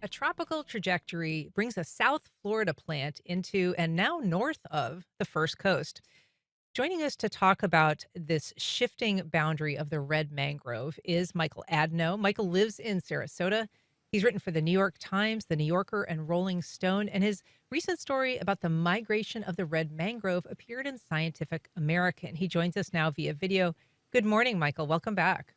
A tropical trajectory brings a South Florida plant into and now north of the first coast. Joining us to talk about this shifting boundary of the red mangrove is Michael Adno. Michael lives in Sarasota. He's written for the New York Times, the New Yorker, and Rolling Stone, and his recent story about the migration of the red mangrove appeared in Scientific American. He joins us now via video. Good morning, Michael. Welcome back.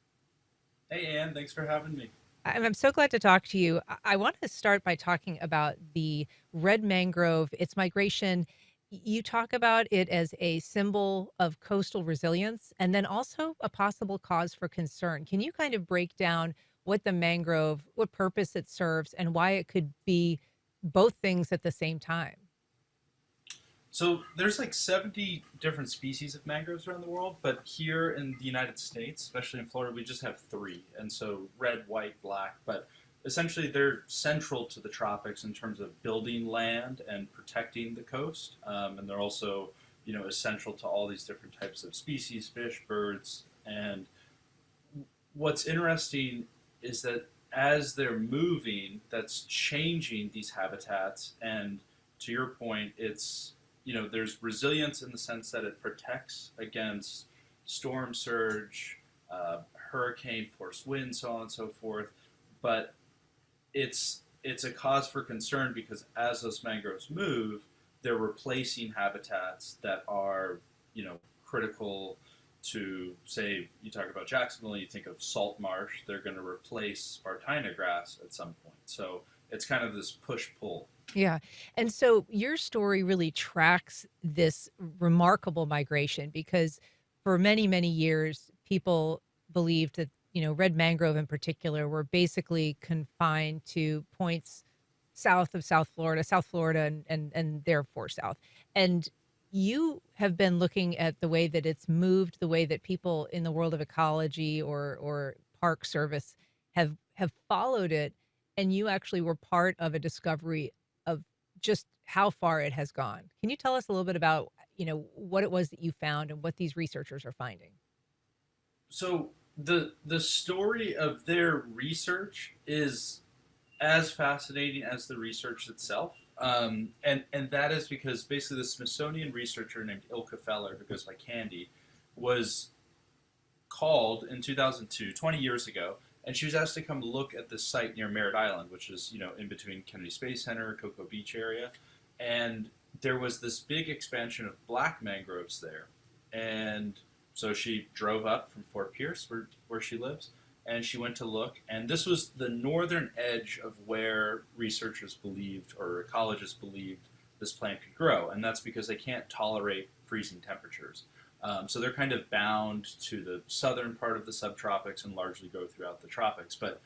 Hey, Ann, thanks for having me. I'm so glad to talk to you. I want to start by talking about the red mangrove, its migration. You talk about it as a symbol of coastal resilience and then also a possible cause for concern. Can you kind of break down what the mangrove, what purpose it serves, and why it could be both things at the same time? So there's like 70 different species of mangroves around the world, but here in the United States, especially in Florida, we just have three. And so red, white, black, but essentially they're central to the tropics in terms of building land and protecting the coast. And they're also, essential to all these different types of species, fish, birds. And what's interesting is that as they're moving, that's changing these habitats. And to your point, there's resilience in the sense that it protects against storm surge, hurricane force winds, so on and so forth. But it's a cause for concern because as those mangroves move, they're replacing habitats that are critical to, say, you talk about Jacksonville, you think of salt marsh, they're going to replace Spartina grass at some point. So it's kind of this push pull. Yeah. And so your story really tracks this remarkable migration because for many, many years, people believed that, red mangrove in particular were basically confined to points south of South Florida and therefore south. And you have been looking at the way that it's moved, the way that people in the world of ecology or park service have followed it. And you actually were part of a discovery of just how far it has gone. Can you tell us a little bit about, what it was that you found and what these researchers are finding? So the story of their research is as fascinating as the research itself. And that is because basically the Smithsonian researcher named Ilka Feller, who goes by Candy, was called in 2002, 20 years ago, and she was asked to come look at this site near Merritt Island, which is, in between Kennedy Space Center, Cocoa Beach area. And there was this big expansion of black mangroves there. And so she drove up from Fort Pierce, where she lives, and she went to look. And this was the northern edge of where researchers believed, or ecologists believed, this plant could grow. And that's because they can't tolerate freezing temperatures. So they're kind of bound to the southern part of the subtropics and largely go throughout the tropics. But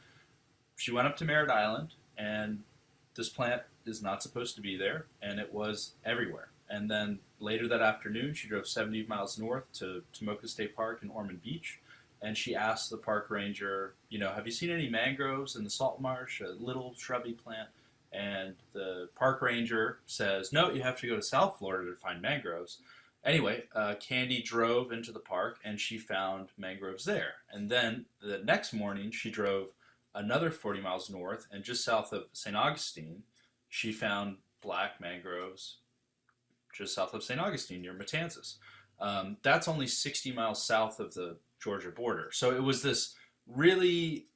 she went up to Merritt Island, and this plant is not supposed to be there, and it was everywhere. And then later that afternoon, she drove 70 miles north to Tomoka State Park in Ormond Beach, and she asked the park ranger, have you seen any mangroves in the salt marsh, a little shrubby plant? And the park ranger says, no, you have to go to South Florida to find mangroves. Anyway, Candy drove into the park and she found mangroves there. And then the next morning, she drove another 40 miles north, and just south of St. Augustine, she found black mangroves just south of St. Augustine near Matanzas. That's only 60 miles south of the Georgia border. So it was this really,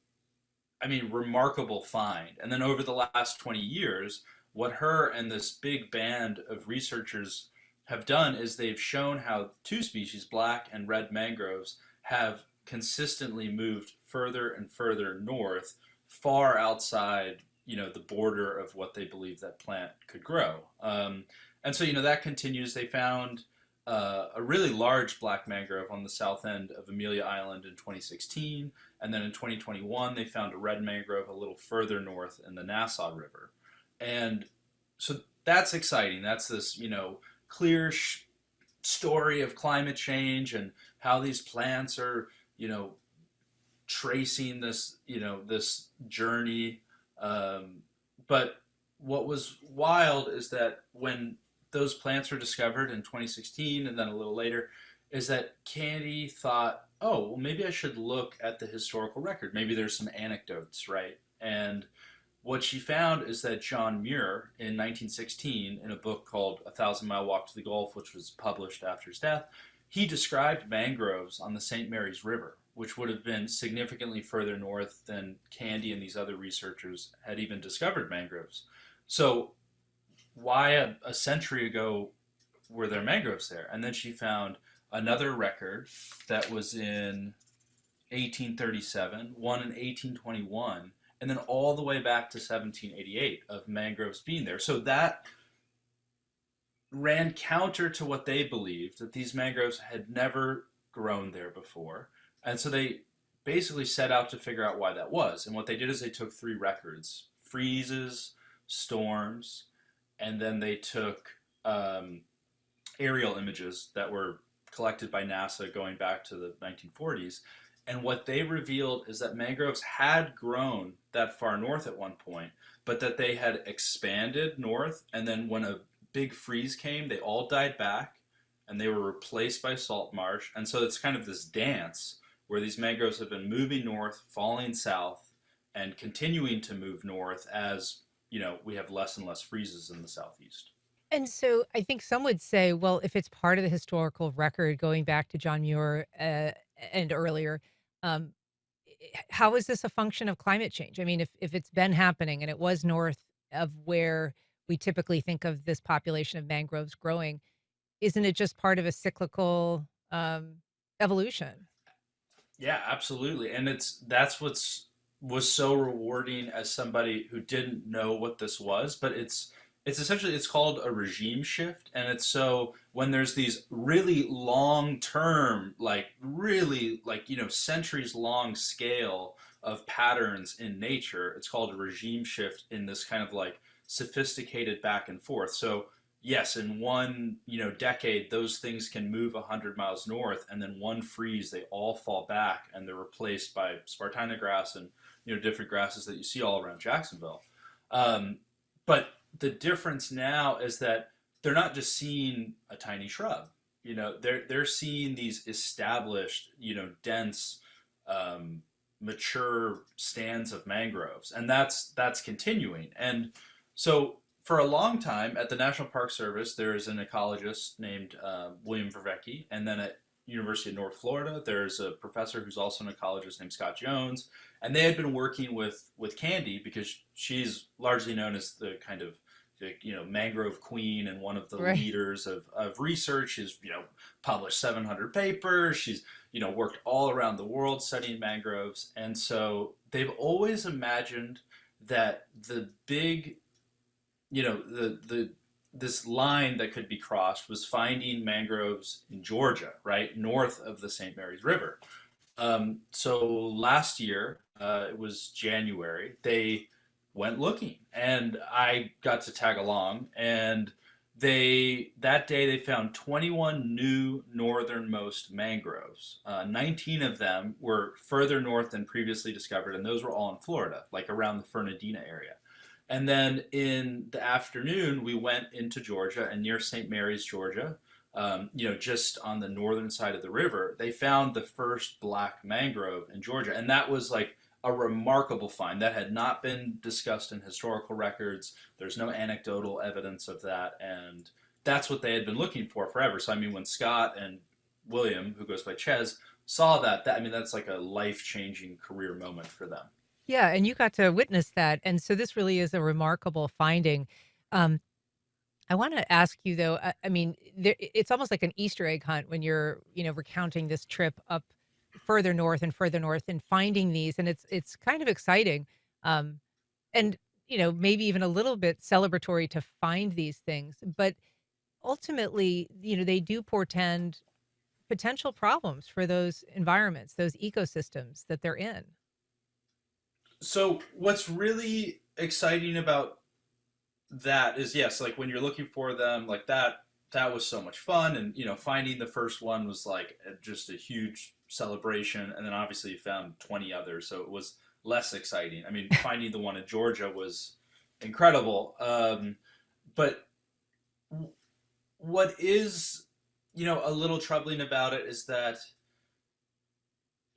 remarkable find. And then over the last 20 years, what her and this big band of researchers have done is they've shown how two species, black and red mangroves, have consistently moved further and further north, far outside, the border of what they believe that plant could grow. And so, that continues. They found a really large black mangrove on the south end of Amelia Island in 2016. And then in 2021, they found a red mangrove a little further north in the Nassau River. And so that's exciting. That's this, clear story of climate change and how these plants are, tracing this journey. But what was wild is that when those plants were discovered in 2016 and then a little later, is that Candy thought, oh, well, maybe I should look at the historical record. Maybe there's some anecdotes, right? And what she found is that John Muir in 1916, in a book called A Thousand Mile Walk to the Gulf, which was published after his death, he described mangroves on the St. Mary's River, which would have been significantly further north than Candy and these other researchers had even discovered mangroves. So, why a century ago were there mangroves there? And then she found another record that was in 1837, one in 1821, and then all the way back to 1788 of mangroves being there. So that ran counter to what they believed, that these mangroves had never grown there before. And so they basically set out to figure out why that was. And what they did is they took three records: freezes, storms, and then they took aerial images that were collected by NASA going back to the 1940s. And what they revealed is that mangroves had grown that far north at one point, but that they had expanded north. And then when a big freeze came, they all died back and they were replaced by salt marsh. And so it's kind of this dance where these mangroves have been moving north, falling south, and continuing to move north as, we have less and less freezes in the southeast. And so I think some would say, well, if it's part of the historical record going back to John Muir and earlier, um, how is this a function of climate change? I mean, if it's been happening and it was north of where we typically think of this population of mangroves growing, isn't it just part of a cyclical evolution? Yeah, absolutely. And that's what's was so rewarding as somebody who didn't know what this was, but it's essentially it's called a regime shift. And it's so when there's these really long term, like really like centuries long scale of patterns in nature, it's called a regime shift in this kind of like sophisticated back and forth. So yes, in one decade, those things can move 100 miles north, and then one freeze, they all fall back, and they're replaced by Spartina grass and different grasses that you see all around Jacksonville. Um, but the difference now is that they're not just seeing a tiny shrub. They're seeing these established, dense, um, mature stands of mangroves, and that's continuing. And so for a long time at the National Park Service, there is an ecologist named William Vervecchi, and then at University of North Florida, there's a professor who's also an ecologist named Scott Jones, and they had been working with Candy because she's largely known as the kind of mangrove queen and one of the Right. leaders of research. She's published 700 papers. She's worked all around the world studying mangroves, and so they've always imagined that the big the this line that could be crossed was finding mangroves in Georgia, right north of the St. Mary's River. So last year, it was January, they went looking, and I got to tag along. And that day they found 21 new northernmost mangroves. 19 of them were further north than previously discovered, and those were all in Florida, like around the Fernandina area. And then in the afternoon, we went into Georgia, and near St. Mary's, Georgia, just on the northern side of the river, they found the first black mangrove in Georgia. And that was like a remarkable find that had not been discussed in historical records. There's no anecdotal evidence of that. And that's what they had been looking for forever. So, I mean, when Scott and William, who goes by Ches, saw I mean, that's like a life changing career moment for them. Yeah, and you got to witness that, and so this really is a remarkable finding. Um, I wanna ask you though, I mean, it's almost like an Easter egg hunt when you're, recounting this trip up further north and finding these, and it's kind of exciting, um, and, maybe even a little bit celebratory to find these things, but ultimately, they do portend potential problems for those environments, those ecosystems that they're in. So, what's really exciting about that is yes, like when you're looking for them, like that was so much fun, and finding the first one was like just a huge celebration, and then obviously you found 20 others, so it was less exciting. I mean, finding the one in Georgia was incredible, but what is a little troubling about it is that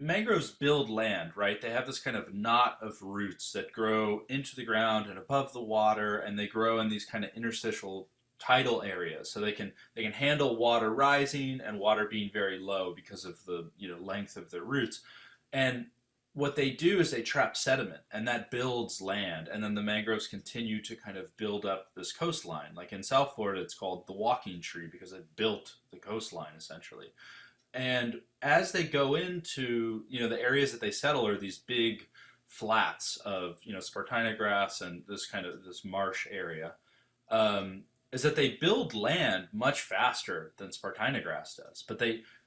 mangroves build land, right? They have this kind of knot of roots that grow into the ground and above the water, and they grow in these kind of interstitial tidal areas. So they can handle water rising and water being very low because of the length of their roots. And what they do is they trap sediment, and that builds land, and then the mangroves continue to kind of build up this coastline. Like in South Florida, it's called the walking tree because it built the coastline essentially. And as they go into, the areas that they settle are these big flats of, Spartina grass and this marsh area, is that they build land much faster than Spartina grass does, but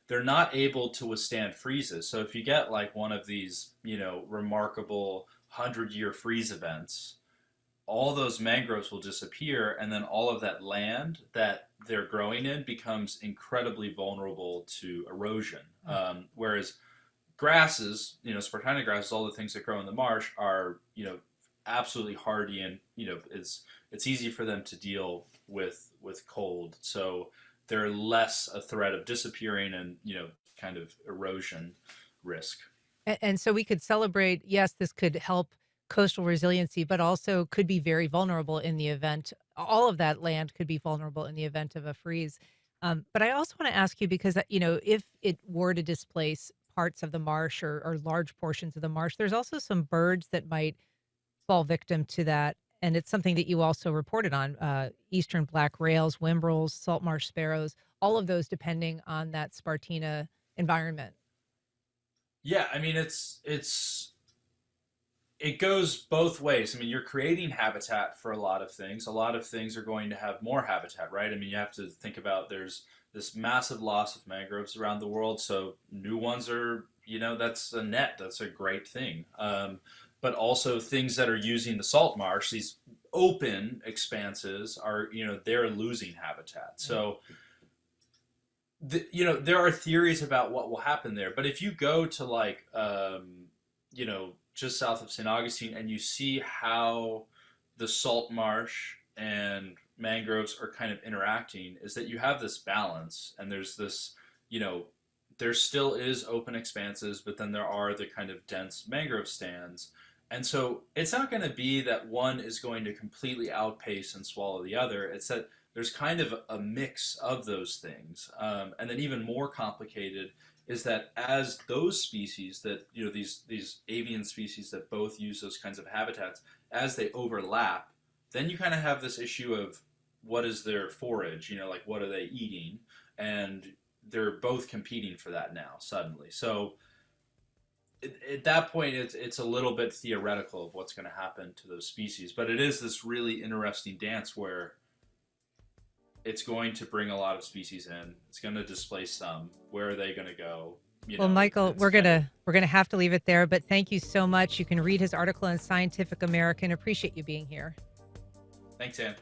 they're not able to withstand freezes. So if you get like one of these, remarkable 100-year freeze events, all those mangroves will disappear, and then all of that land that they're growing in becomes incredibly vulnerable to erosion. Whereas grasses, Spartina grasses, all the things that grow in the marsh are, absolutely hardy, and it's easy for them to deal with cold. So they're less a threat of disappearing and kind of erosion risk. And so we could celebrate, yes, this could help coastal resiliency, but also could be very vulnerable in the event. All of that land could be vulnerable in the event of a freeze. But I also want to ask you because, if it were to displace parts of the marsh or large portions of the marsh, there's also some birds that might fall victim to that. And it's something that you also reported on, eastern black rails, whimbrels, salt marsh sparrows, all of those depending on that Spartina environment. Yeah, I mean it goes both ways. I mean, you're creating habitat for a lot of things. A lot of things are going to have more habitat, right? I mean, you have to think about there's this massive loss of mangroves around the world, so new ones are, that's a net. That's a great thing. But also things that are using the salt marsh, these open expanses are, they're losing habitat. So there are theories about what will happen there, but if you go to like just south of St. Augustine and you see how the salt marsh and mangroves are kind of interacting, is that you have this balance, and there's this, you know there still is open expanses, but then there are the kind of dense mangrove stands. And so it's not going to be that one is going to completely outpace and swallow the other. It's that there's kind of a mix of those things. And then even more complicated is that as those species that, these avian species that both use those kinds of habitats, as they overlap, then you kind of have this issue of what is their forage, like what are they eating? And they're both competing for that now suddenly. So at that point, it's a little bit theoretical of what's going to happen to those species. But it is this really interesting dance where it's going to bring a lot of species in. It's going to displace some. Where are they going to go? Well, Michael, It's we're kind of. gonna have to leave it there, but thank you so much. You can read his article in Scientific American. Appreciate you being here. Thanks, Anne.